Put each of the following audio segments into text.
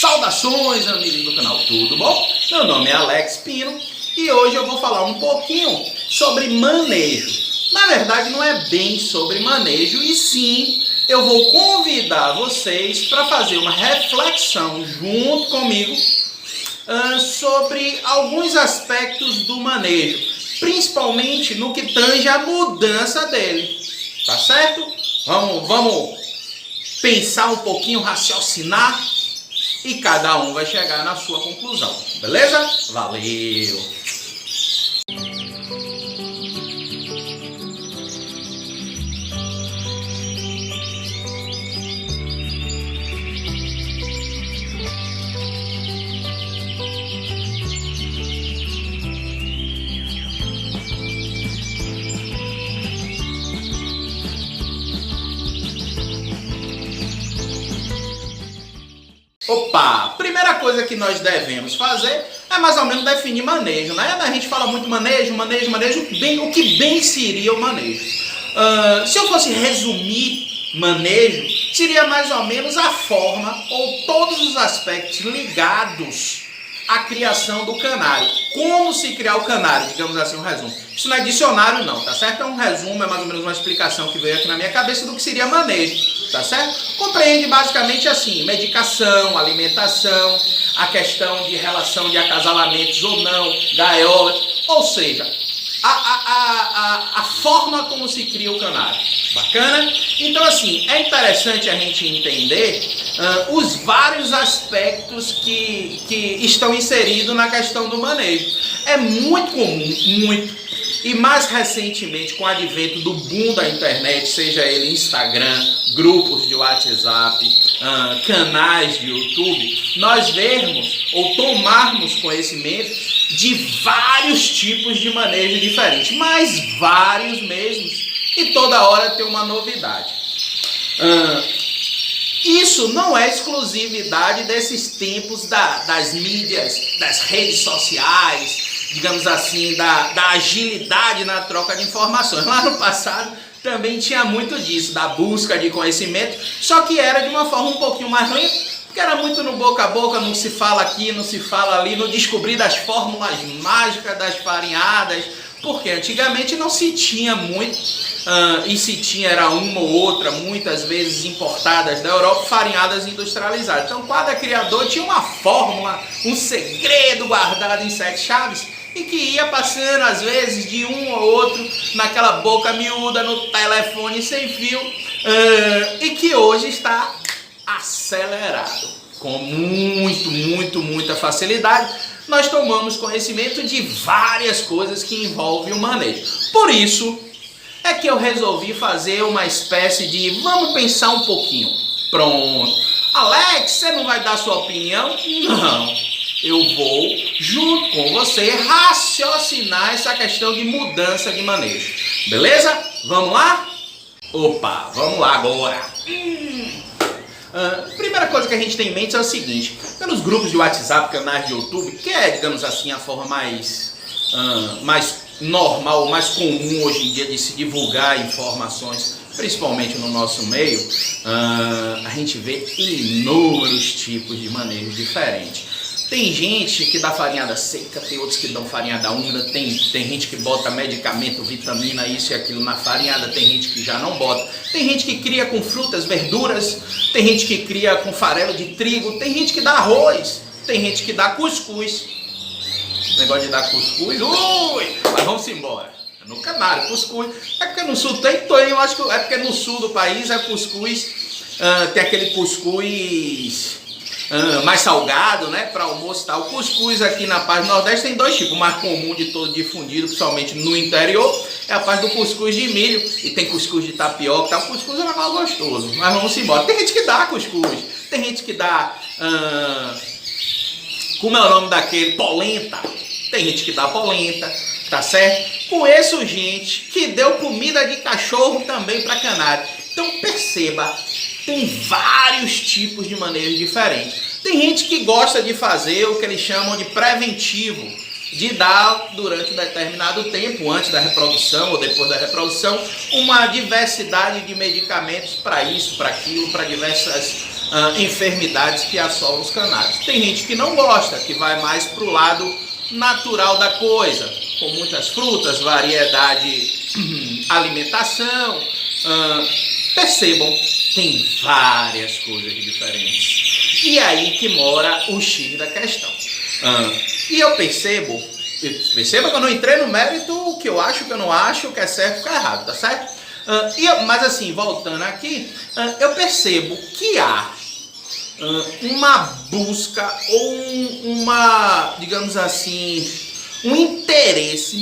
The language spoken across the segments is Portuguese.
Saudações, amigos do canal, tudo bom? Meu nome é Alex Pino e hoje eu vou falar um pouquinho sobre manejo. Na verdade, não é bem sobre manejo, e sim eu vou convidar vocês para fazer uma reflexão junto comigo sobre alguns aspectos do manejo, principalmente no que tange a mudança dele, tá certo? Vamos pensar um pouquinho, raciocinar, e cada um vai chegar na sua conclusão, beleza? Valeu! Opa! Primeira coisa que nós devemos fazer é mais ou menos definir manejo, né? A gente fala muito manejo, bem, o que bem seria o manejo? Se eu fosse resumir manejo, seria mais ou menos a forma ou todos os aspectos ligados à criação do canário. Como se criar o canário, digamos assim, um resumo. Isso não é dicionário não, tá certo? É um resumo, é mais ou menos uma explicação que veio aqui na minha cabeça do que seria manejo, tá certo? Compreende basicamente assim, medicação, alimentação, a questão de relação de acasalamentos ou não, gaiola, ou seja, a forma como se cria o canário. Bacana? Então assim, é interessante a gente entender os vários aspectos que estão inseridos na questão do manejo. É muito comum, e mais recentemente com o advento do boom da internet, seja ele Instagram, grupos de WhatsApp, canais de YouTube, nós vermos ou tomarmos conhecimento de vários tipos de manejo diferentes, mas vários mesmos, e toda hora tem uma novidade. Isso não é exclusividade desses tempos das mídias, das redes sociais, digamos assim, da agilidade na troca de informações. Lá no passado também tinha muito disso, da busca de conhecimento, só que era de uma forma um pouquinho mais lenta, porque era muito no boca a boca, não se fala aqui, não se fala ali, no descobrir das fórmulas mágicas das farinhadas, porque antigamente não se tinha muito, e se tinha era uma ou outra, muitas vezes importadas da Europa, farinhadas industrializadas. Então cada criador tinha uma fórmula, um segredo guardado em 7 chaves, e que ia passando às vezes de um ou outro naquela boca miúda, no telefone sem fio, e que hoje está acelerado, com muita facilidade. Nós tomamos conhecimento de várias coisas que envolvem o manejo. Por isso é que eu resolvi fazer uma espécie de vamos pensar um pouquinho. Pronto. Alex, você não vai dar sua opinião? Não. Eu vou, junto com você, raciocinar essa questão de mudança de manejo. Beleza? Vamos lá? Opa, vamos lá agora. Primeira coisa que a gente tem em mente é o seguinte: pelos grupos de WhatsApp, canais de YouTube, que é, digamos assim, a forma mais normal, mais comum hoje em dia de se divulgar informações, principalmente no nosso meio, a gente vê inúmeros tipos de manejo diferentes. Tem gente que dá farinhada seca, tem outros que dão farinhada úmida, tem gente que bota medicamento, vitamina, isso e aquilo na farinhada, tem gente que já não bota, tem gente que cria com frutas, verduras, tem gente que cria com farelo de trigo, tem gente que dá arroz, tem gente que dá cuscuz. O negócio de dar cuscuz, mas vamos embora. No canário, cuscuz. É porque no sul tem, eu acho que é porque no sul do país é cuscuz, tem aquele cuscuz mais salgado, né, para almoço e tal. O cuscuz aqui na parte do Nordeste tem dois tipos. O mais comum de todo difundido, principalmente no interior, é a parte do cuscuz de milho, e tem cuscuz de tapioca, tá? O cuscuz é um negócio gostoso, mas vamos embora. Tem gente que dá cuscuz, tem gente que dá, como é o nome daquele? Polenta. Tem gente que dá polenta, tá certo? Conheço gente que deu comida de cachorro também para canário. Então perceba, tem vários tipos de manejo diferentes. Tem gente que gosta de fazer o que eles chamam de preventivo, de dar durante um determinado tempo, antes da reprodução ou depois da reprodução, uma diversidade de medicamentos para isso, para aquilo, para diversas enfermidades que assolam os canários. Tem gente que não gosta, que vai mais para o lado natural da coisa, com muitas frutas, variedade, alimentação. Percebam, tem várias coisas diferentes. E aí que mora o X da questão. E eu perceba que eu não entrei no mérito, o que eu acho, o que eu não acho, o que é certo, o que é errado, tá certo? Mas assim, voltando aqui, eu percebo que há uma busca ou digamos assim, um interesse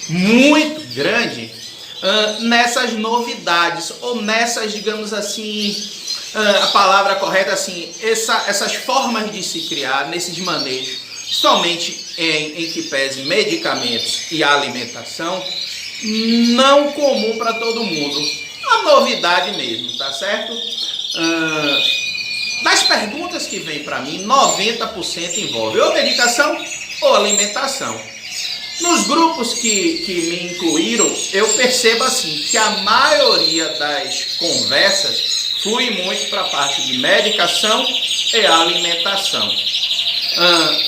muito grande nessas novidades ou nessas, digamos assim, a palavra correta assim, essas formas de se criar, nesses manejos, somente em que pese medicamentos e alimentação, não comum para todo mundo. Uma novidade mesmo, tá certo? Das perguntas que vêm para mim, 90% envolve ou medicação ou alimentação. Nos grupos que me incluíram, eu percebo assim que a maioria das conversas flui muito para a parte de medicação e alimentação.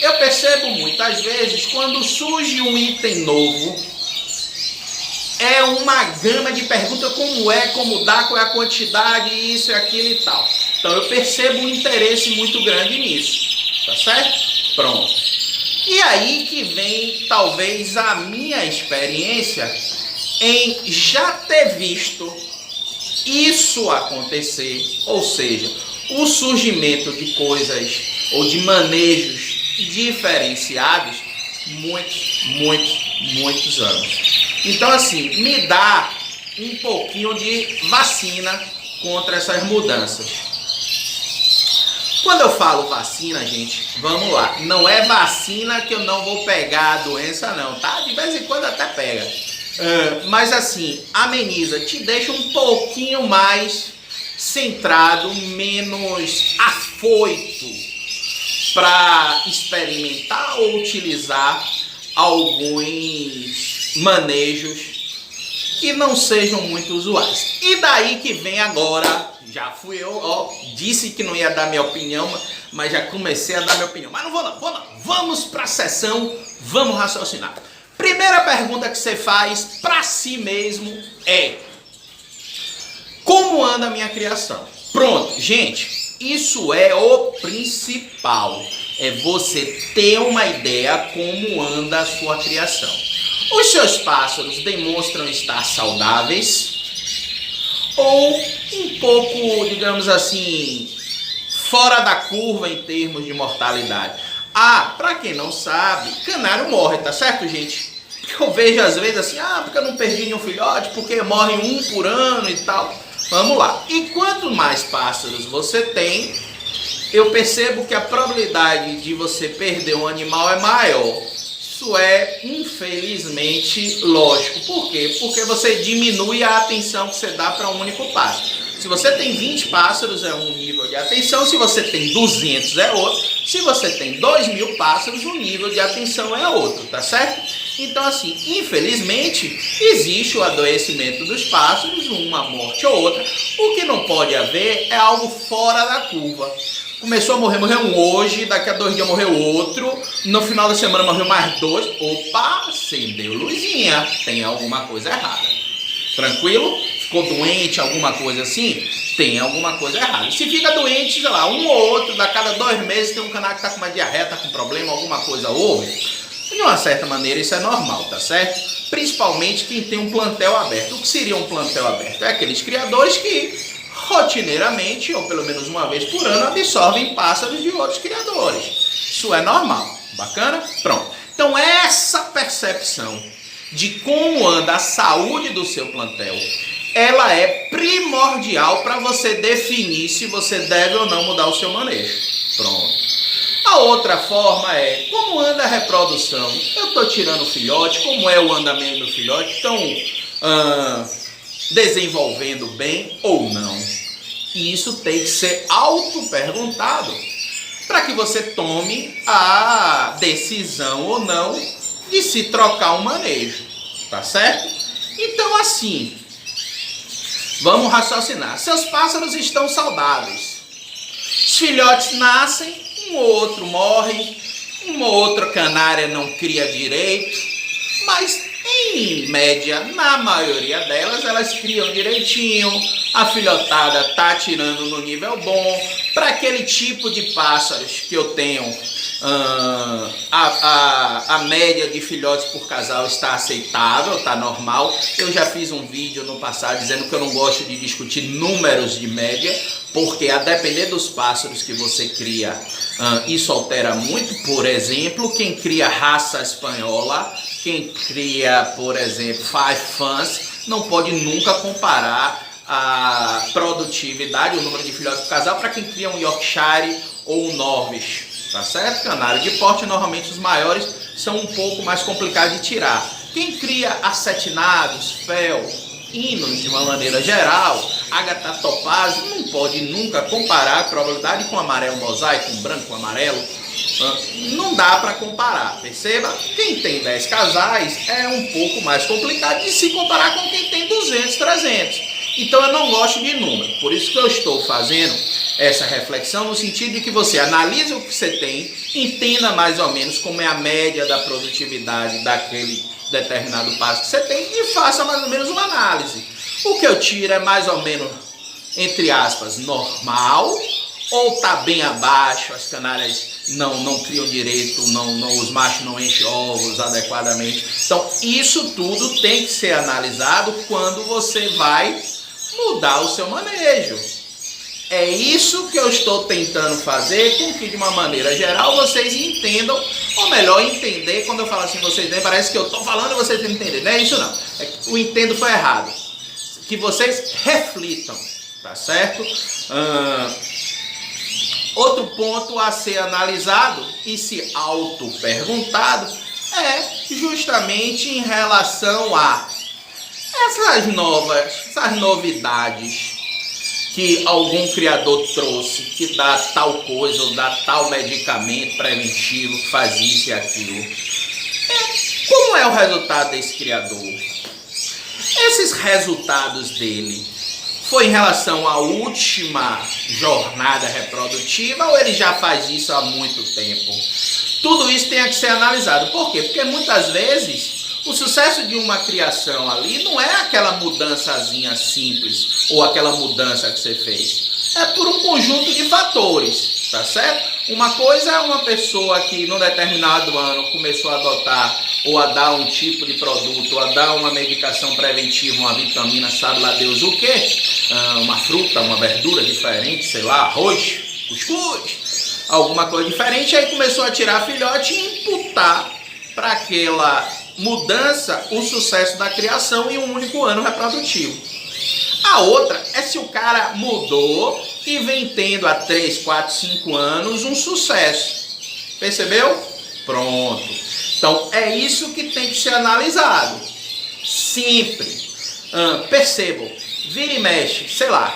Eu percebo muitas vezes quando surge um item novo, é uma gama de perguntas, como dá, qual é a quantidade, isso e aquilo e tal. Então eu percebo um interesse muito grande nisso, tá certo? Pronto. E aí que vem talvez a minha experiência em já ter visto isso acontecer, ou seja, o surgimento de coisas ou de manejos diferenciados muitos anos. Então assim, me dá um pouquinho de vacina contra essas mudanças. Quando eu falo vacina, gente, vamos lá, não é vacina que eu não vou pegar a doença não, tá? De vez em quando até pega. Mas assim, ameniza, te deixa um pouquinho mais centrado, menos afoito para experimentar ou utilizar alguns manejos que não sejam muito usuais. E daí que vem agora, já fui eu, disse que não ia dar minha opinião, mas já comecei a dar minha opinião. Mas não vou não. Vamos para a sessão, vamos raciocinar. Primeira pergunta que você faz para si mesmo é: como anda a minha criação? Pronto, gente, isso é o principal. É você ter uma ideia como anda a sua criação. Os seus pássaros demonstram estar saudáveis ou um pouco, digamos assim, fora da curva em termos de mortalidade? Para quem não sabe, canário morre, tá certo, gente? Porque eu vejo às vezes assim, porque eu não perdi nenhum filhote, porque morre um por ano e tal. Vamos lá. E quanto mais pássaros você tem, eu percebo que a probabilidade de você perder um animal é maior. Isso é, infelizmente, lógico. Por quê? Porque você diminui a atenção que você dá para um único pássaro. Se você tem 20 pássaros, é um nível de atenção. Se você tem 200, é outro. Se você tem 2.000 pássaros, o nível de atenção é outro, tá certo? Então, assim, infelizmente, existe o adoecimento dos pássaros, uma morte ou outra. O que não pode haver é algo fora da curva. Começou a morreu um hoje, daqui a 2 dias morreu outro, no final da semana morreu mais 2. Opa, acendeu luzinha, tem alguma coisa errada. Tranquilo? Ficou doente, alguma coisa assim? Tem alguma coisa errada. Se fica doente, sei lá, um ou outro, a cada 2 meses tem um canário que está com uma diarreia, está com problema, alguma coisa houve. De uma certa maneira isso é normal, tá certo? Principalmente quem tem um plantel aberto. O que seria um plantel aberto? É aqueles criadores que rotineiramente, ou pelo menos uma vez por ano, absorvem pássaros de outros criadores. Isso é normal. Bacana? Pronto. Então essa percepção de como anda a saúde do seu plantel, ela é primordial para você definir se você deve ou não mudar o seu manejo. Pronto. A outra forma é como anda a reprodução. Eu estou tirando filhote, como é o andamento do filhote? Estão desenvolvendo bem ou não? E isso tem que ser auto-perguntado para que você tome a decisão ou não de se trocar um manejo, tá certo? Então assim, Vamos raciocinar. Seus pássaros estão saudáveis. Os filhotes nascem, um ou outro morre, uma ou outra canária não cria direito, mas em média, na maioria delas, elas criam direitinho, a filhotada está tirando no nível bom. Para aquele tipo de pássaros que eu tenho, a média de filhotes por casal está aceitável, está normal. Eu já fiz um vídeo no passado dizendo que eu não gosto de discutir números de média, porque a depender dos pássaros que você cria, isso altera muito. Por exemplo, quem cria raça espanhola, quem cria, por exemplo, Five Fans, não pode nunca comparar a produtividade, o número de filhotes por casal, para quem cria um Yorkshire ou um Norwich, tá certo? Canário de porte, normalmente os maiores são um pouco mais complicados de tirar. Quem cria acetinados, fel, hinos de uma maneira geral, ágata topázio, não pode nunca comparar a probabilidade com amarelo mosaico, com branco, amarelo. Não dá para comparar, perceba? Quem tem 10 casais é um pouco mais complicado de se comparar com quem tem 200, 300. Então eu não gosto de número, por isso que eu estou fazendo essa reflexão no sentido de que você analise o que você tem, entenda mais ou menos como é a média da produtividade daquele determinado passo que você tem e faça mais ou menos uma análise. O que eu tiro é mais ou menos, entre aspas, normal, ou está bem abaixo, as canárias não criam direito, os machos não enchem ovos adequadamente. Então isso tudo tem que ser analisado quando você vai mudar o seu manejo. É isso que eu estou tentando fazer com que de uma maneira geral vocês entendam, ou melhor, entender. Quando eu falo assim, vocês entendem, parece que eu estou falando e vocês não entendem. Não é isso não, o entendo foi errado. Que vocês reflitam, tá certo? Outro ponto a ser analisado e se auto-perguntado é justamente em relação a essas novidades que algum criador trouxe, que dá tal coisa ou dá tal medicamento preventivo que faz isso e aquilo. Como é o resultado desse criador? Esses resultados dele foi em relação à última jornada reprodutiva ou ele já faz isso há muito tempo? Tudo isso tem que ser analisado. Por quê? Porque muitas vezes o sucesso de uma criação ali não é aquela mudançazinha simples ou aquela mudança que você fez. É por um conjunto de fatores, tá certo? Uma coisa é uma pessoa que num determinado ano começou a adotar ou a dar um tipo de produto, ou a dar uma medicação preventiva, uma vitamina, sabe lá Deus o quê? Uma fruta, uma verdura diferente, sei lá, arroz, cuscuz, alguma coisa diferente. Aí começou a tirar filhote e imputar para aquela mudança o sucesso da criação em um único ano reprodutivo. A outra é se o cara mudou e vem tendo há 3, 4, 5 anos um sucesso. Percebeu? Pronto. Então é isso que tem que ser analisado. Sempre. Percebam, vira e mexe, sei lá,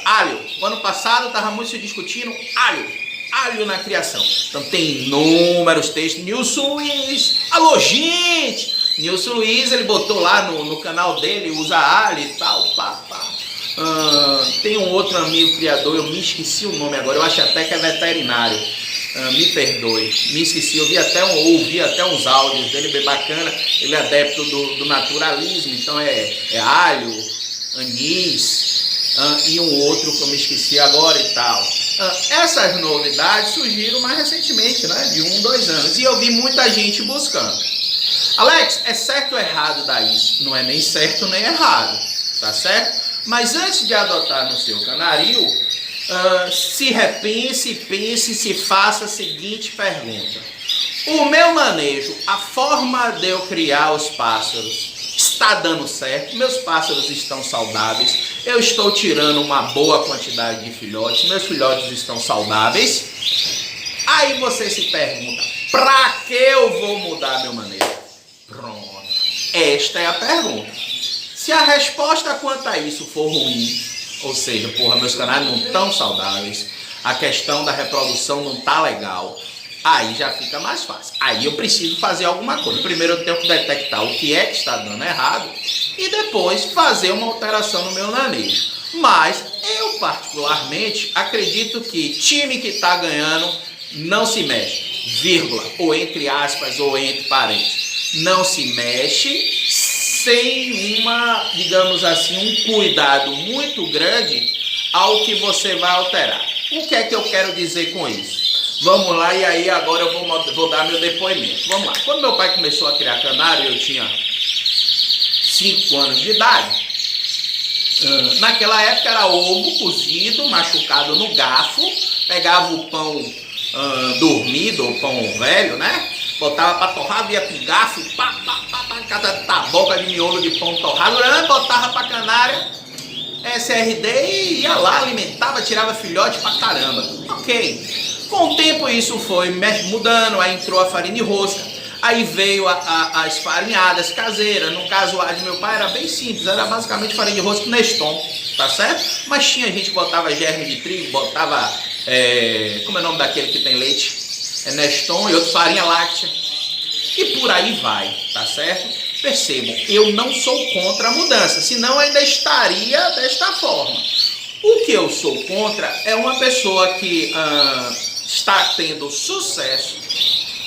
alho. O ano passado estava muito se discutindo alho na criação. Então tem inúmeros textos. Nilson Luiz, alô gente! Nilson Luiz, ele botou lá no canal dele, usa alho e tal, tem um outro amigo criador, eu me esqueci o nome agora, eu acho até que é veterinário. Me perdoe, me esqueci, ouvi até uns áudios dele bem bacana. Ele é adepto do naturalismo, então é alho, anis e um outro que eu me esqueci agora e tal. Essas novidades surgiram mais recentemente, né, de 1, 2 anos, e eu vi muita gente buscando. Alex, é certo ou errado dar isso? Não é nem certo nem errado, tá certo? Mas antes de adotar no seu canarinho, se repense, pense, se faça a seguinte pergunta: o meu manejo, a forma de eu criar os pássaros está dando certo? Meus pássaros estão saudáveis? Eu estou tirando uma boa quantidade de filhotes? Meus filhotes estão saudáveis? Aí você se pergunta: para que eu vou mudar meu manejo? Pronto, esta é a pergunta. Se a resposta quanto a isso for ruim, ou seja, meus canários não estão saudáveis, a questão da reprodução não está legal, Aí já fica mais fácil. Aí eu preciso fazer alguma coisa. Primeiro eu tenho que detectar o que é que está dando errado e depois fazer uma alteração no meu manejo. Mas eu particularmente acredito que time que está ganhando não se mexe, vírgula, ou entre aspas, ou entre parênteses. Não se mexe sem uma, digamos assim, um cuidado muito grande ao que você vai alterar. O que é que eu quero dizer com isso? Vamos lá, e aí agora eu vou dar meu depoimento. Vamos lá. Quando meu pai começou a criar canário, eu tinha 5 anos de idade. Naquela época era ovo cozido, machucado no garfo, pegava o pão dormido, o pão velho, né? Botava para torrar, via com garfo, cada taboca de miolo de pão torrado, botava para canária, SRD e ia lá, alimentava, tirava filhote pra caramba. Ok. Com o tempo isso foi mudando, aí entrou a farinha de rosca, aí veio as farinhadas caseiras. No caso a de meu pai era bem simples, era basicamente farinha de rosca Neston, tá certo? Mas tinha gente que botava germe de trigo, botava, como é o nome daquele que tem leite? Neston e outro farinha láctea. E por aí vai, tá certo? Percebam, eu não sou contra a mudança, senão ainda estaria desta forma. O que eu sou contra é uma pessoa que está tendo sucesso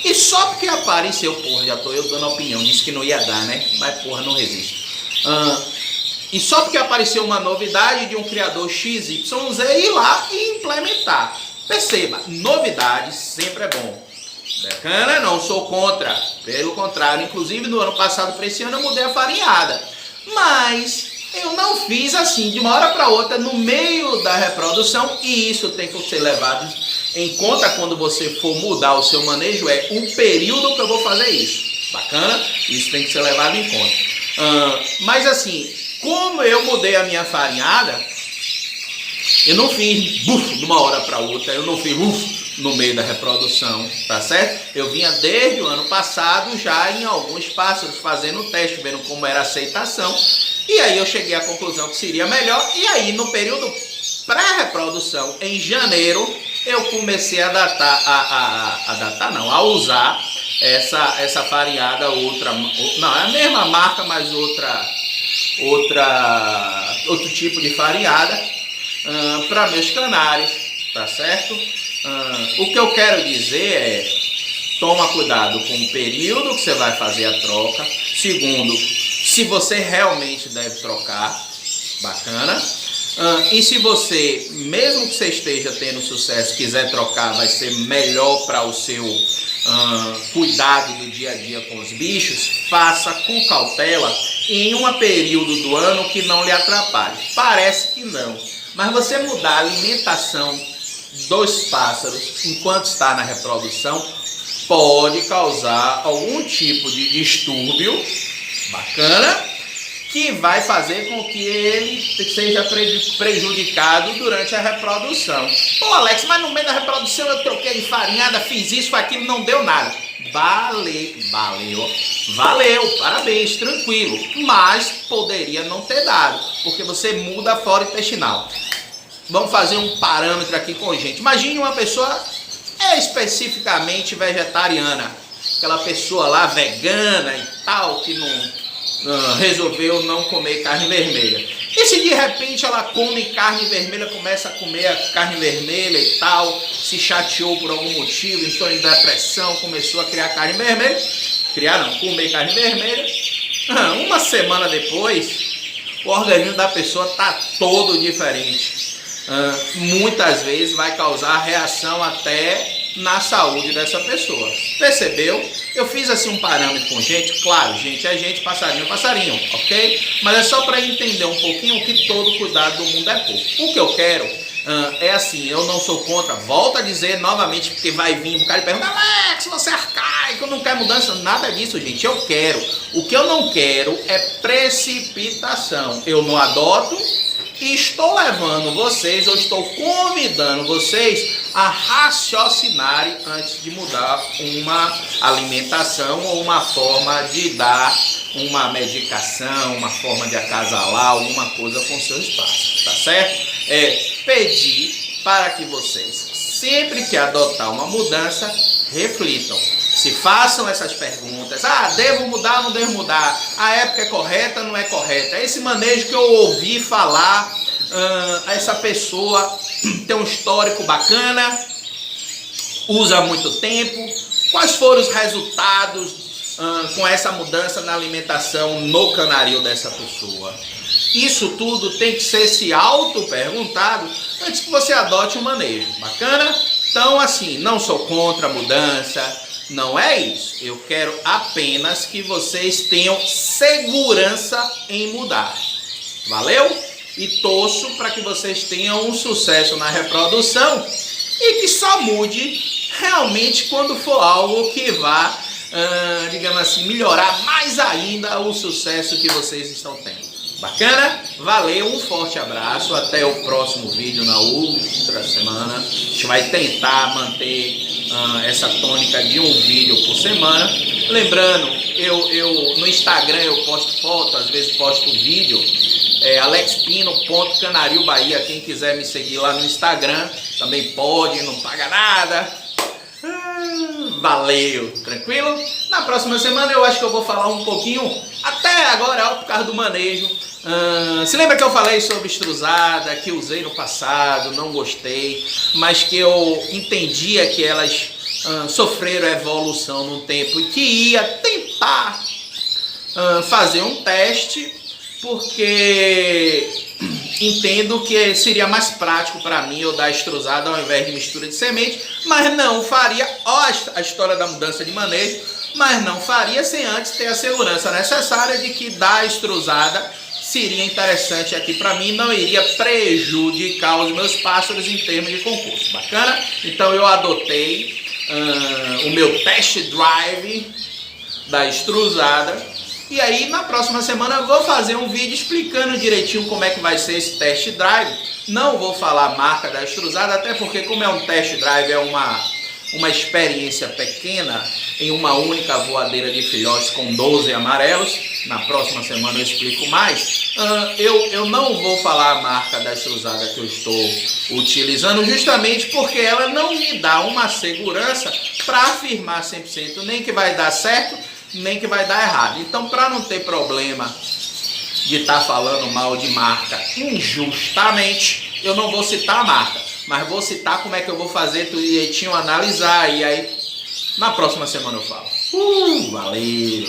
e só porque apareceu, porra, já tô eu dando opinião, disse que não ia dar, né? Mas porra, não resisto. E só porque apareceu uma novidade de um criador XYZ ir lá e implementar. Perceba, novidade sempre é bom. Bacana, não sou contra, pelo contrário, inclusive no ano passado para esse ano eu mudei a farinhada, mas eu não fiz assim de uma hora para outra no meio da reprodução, e isso tem que ser levado em conta quando você for mudar o seu manejo, o período que eu vou fazer isso. Bacana? Isso tem que ser levado em conta. Mas assim, como eu mudei a minha farinhada, eu não fiz de uma hora para outra, eu não fiz no meio da reprodução, tá certo? Eu vinha desde o ano passado já em alguns pássaros fazendo o teste, vendo como era a aceitação, e aí eu cheguei à conclusão que seria melhor, e aí no período pré-reprodução, em janeiro, eu comecei a a usar essa farinhada outra, não, é a mesma marca, mas outro tipo de farinhada para meus canários, tá certo? O que eu quero dizer é, toma cuidado com o período que você vai fazer a troca. Segundo, se você realmente deve trocar, bacana. E se você, mesmo que você esteja tendo sucesso, quiser trocar, vai ser melhor para o seu cuidado do dia a dia com os bichos, faça com cautela em um período do ano que não lhe atrapalhe. Parece que não, mas você mudar a alimentação dos pássaros enquanto está na reprodução pode causar algum tipo de distúrbio, bacana, que vai fazer com que ele seja prejudicado durante a reprodução. Pô, Alex, mas no meio da reprodução eu troquei de farinhada, fiz isso, aquilo, não deu nada. Valeu, parabéns, tranquilo, mas poderia não ter dado, porque você muda a flora intestinal. Vamos fazer um parâmetro aqui com a gente. Imagine uma pessoa especificamente vegetariana, aquela pessoa lá vegana e tal, que não resolveu não comer carne vermelha. E se de repente ela come carne vermelha, começa a comer a carne vermelha e tal, se chateou por algum motivo, entrou em depressão, começou a criar carne vermelha, comer carne vermelha, uma semana depois, o organismo da pessoa está todo diferente. Muitas vezes vai causar reação até na saúde dessa pessoa. Percebeu? Eu fiz assim um parâmetro com gente, claro, gente é gente, passarinho é passarinho, ok? Mas é só para entender um pouquinho que todo cuidado do mundo é pouco. O que eu quero é assim, eu não sou contra, volto a dizer novamente, porque vai vir um cara e pergunta, Alex, você é arcaico, não quer mudança, nada disso, gente, eu quero. O que eu não quero é precipitação, eu não adoto. E estou levando vocês, ou estou convidando vocês a raciocinarem antes de mudar uma alimentação ou uma forma de dar uma medicação, uma forma de acasalar alguma coisa com seus pássaros, tá certo? Pedir para que vocês sempre que adotar uma mudança, reflitam. Se façam essas perguntas. Devo mudar ou não devo mudar? A época é correta ou não é correta? Esse manejo que eu ouvi falar, essa pessoa tem um histórico bacana, usa há muito tempo. Quais foram os resultados com essa mudança na alimentação no canaril dessa pessoa? Isso tudo tem que ser se auto-perguntado antes que você adote um manejo. Bacana? Então, assim, não sou contra a mudança. Não é isso. Eu quero apenas que vocês tenham segurança em mudar. Valeu? E torço para que vocês tenham um sucesso na reprodução e que só mude realmente quando for algo que vá, digamos assim, melhorar mais ainda o sucesso que vocês estão tendo. Bacana? Valeu, um forte abraço, até o próximo vídeo na outra semana. A gente vai tentar manter essa tônica de um vídeo por semana. Lembrando, eu no Instagram eu posto foto, às vezes posto vídeo, alexpino.canaril Bahia. Quem quiser me seguir lá no Instagram também pode, não paga nada. Valeu, tranquilo? Na próxima semana eu acho que eu vou falar um pouquinho, até agora, por causa do manejo. Se lembra que eu falei sobre estruzada, que usei no passado, não gostei, mas que eu entendia que elas sofreram evolução no tempo e que ia tentar fazer um teste, porque entendo que seria mais prático para mim eu dar estruzada ao invés de mistura de semente, mas não faria, a história da mudança de manejo, mas não faria sem antes ter a segurança necessária de que dar estruzada seria interessante aqui para mim, não iria prejudicar os meus pássaros em termos de concurso. Bacana? Então eu adotei o meu test drive da estruzada. E aí na próxima semana eu vou fazer um vídeo explicando direitinho como é que vai ser esse test drive. Não vou falar a marca da estruzada, até porque como é um test drive, é uma experiência pequena em uma única voadeira de filhotes com 12 amarelos. Na próxima semana eu explico mais. Eu não vou falar a marca da estruzada que eu estou utilizando, justamente porque ela não me dá uma segurança para afirmar 100% nem que vai dar certo, nem que vai dar errado. Então, para não ter problema de estar falando mal de marca injustamente, eu não vou citar a marca, mas vou citar como é que eu vou fazer tudo direitinho, analisar, e aí na próxima semana eu falo. Valeu!